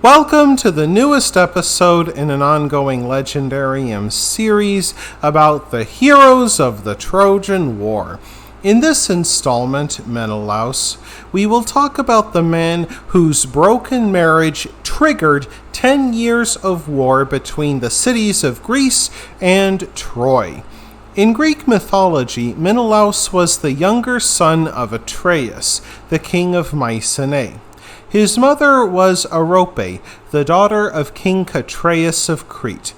Welcome to the newest episode in an ongoing Legendarium series about the heroes of the Trojan War. In this installment, Menelaus, we will talk about the man whose broken marriage triggered 10 years of war between the cities of Greece and Troy. In Greek mythology, Menelaus was the younger son of Atreus, the king of Mycenae. His mother was Arope, the daughter of King Catreus of Crete.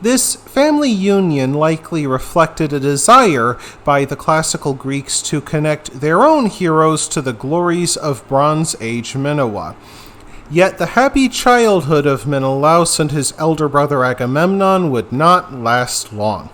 This family union likely reflected a desire by the classical Greeks to connect their own heroes to the glories of Bronze Age Minoa. Yet the happy childhood of Menelaus and his elder brother Agamemnon would not last long.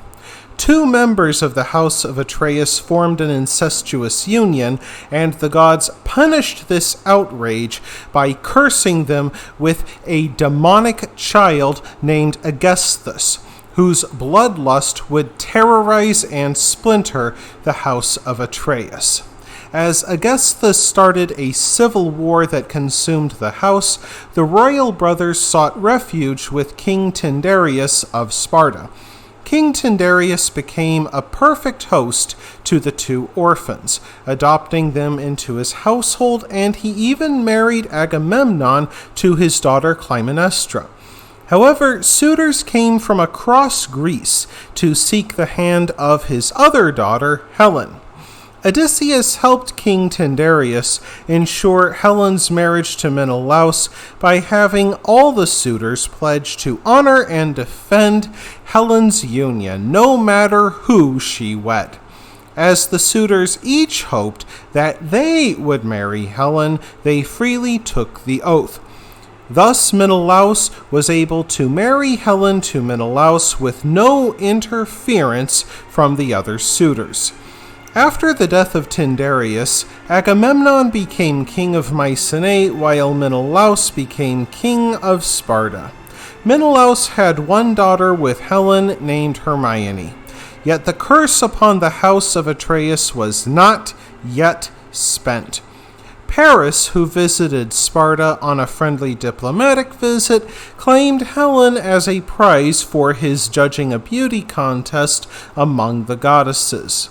Two members of the house of Atreus formed an incestuous union, and the gods punished this outrage by cursing them with a demonic child named Aegisthus, whose bloodlust would terrorize and splinter the house of Atreus. As Aegisthus started a civil war that consumed the house, the royal brothers sought refuge with King Tyndareus of Sparta. King Tyndareus became a perfect host to the two orphans, adopting them into his household, and he even married Agamemnon to his daughter Clytemnestra. However, suitors came from across Greece to seek the hand of his other daughter, Helen. Odysseus helped King Tyndareus ensure Helen's marriage to Menelaus by having all the suitors pledge to honor and defend Helen's union, no matter who she wed. As the suitors each hoped that they would marry Helen, they freely took the oath. Thus, Menelaus was able to marry Helen to Menelaus with no interference from the other suitors. After the death of Tyndareus, Agamemnon became king of Mycenae, while Menelaus became king of Sparta. Menelaus had one daughter with Helen named Hermione. Yet the curse upon the house of Atreus was not yet spent. Paris, who visited Sparta on a friendly diplomatic visit, claimed Helen as a prize for his judging a beauty contest among the goddesses.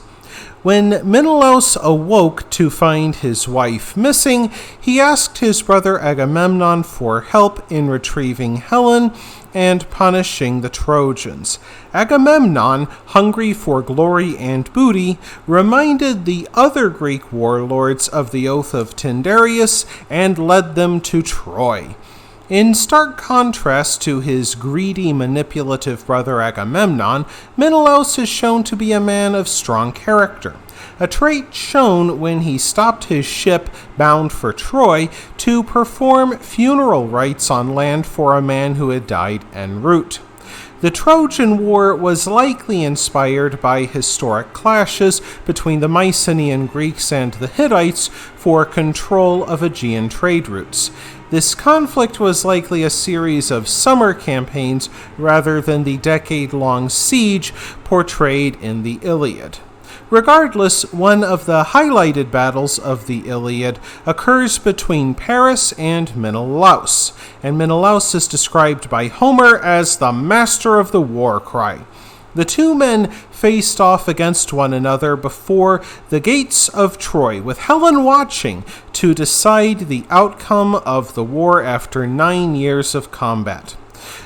When Menelaus awoke to find his wife missing, he asked his brother Agamemnon for help in retrieving Helen and punishing the Trojans. Agamemnon, hungry for glory and booty, reminded the other Greek warlords of the oath of Tyndareus and led them to Troy. In stark contrast to his greedy, manipulative brother Agamemnon, Menelaus is shown to be a man of strong character, a trait shown when he stopped his ship bound for Troy to perform funeral rites on land for a man who had died en route. The Trojan War was likely inspired by historic clashes between the Mycenaean Greeks and the Hittites for control of Aegean trade routes. This conflict was likely a series of summer campaigns rather than the decade-long siege portrayed in the Iliad. Regardless, one of the highlighted battles of the Iliad occurs between Paris and Menelaus, and Menelaus is described by Homer as the master of the war cry. The two men faced off against one another before the gates of Troy, with Helen watching to decide the outcome of the war after 9 years of combat.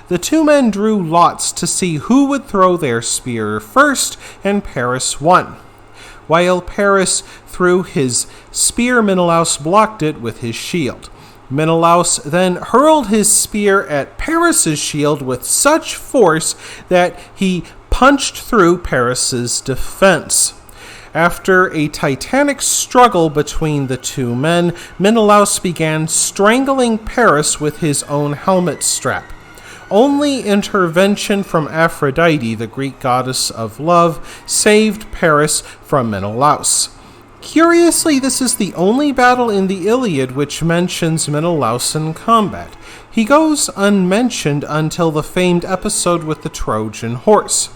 The two men drew lots to see who would throw their spear first, and Paris won. While Paris threw his spear, Menelaus blocked it with his shield. Menelaus then hurled his spear at Paris's shield with such force that he punched through Paris's defense. After a titanic struggle between the two men, Menelaus began strangling Paris with his own helmet strap. Only intervention from Aphrodite, the Greek goddess of love, saved Paris from Menelaus. Curiously, this is the only battle in the Iliad which mentions Menelaus in combat. He goes unmentioned until the famed episode with the Trojan horse.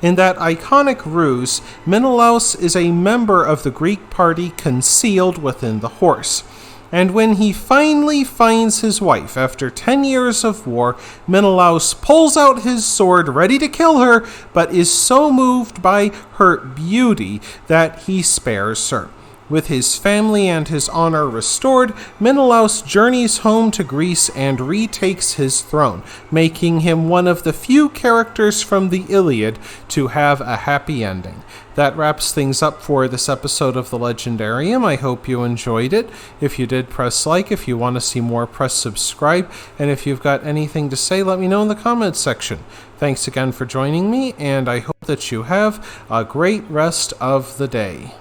In that iconic ruse, Menelaus is a member of the Greek party concealed within the horse. And when he finally finds his wife after 10 years of war, Menelaus pulls out his sword ready to kill her, but is so moved by her beauty that he spares her. With his family and his honor restored, Menelaus journeys home to Greece and retakes his throne, making him one of the few characters from the Iliad to have a happy ending. That wraps things up for this episode of The Legendarium. I hope you enjoyed it. If you did, press like. If you want to see more, press subscribe. And if you've got anything to say, let me know in the comments section. Thanks again for joining me, and I hope that you have a great rest of the day.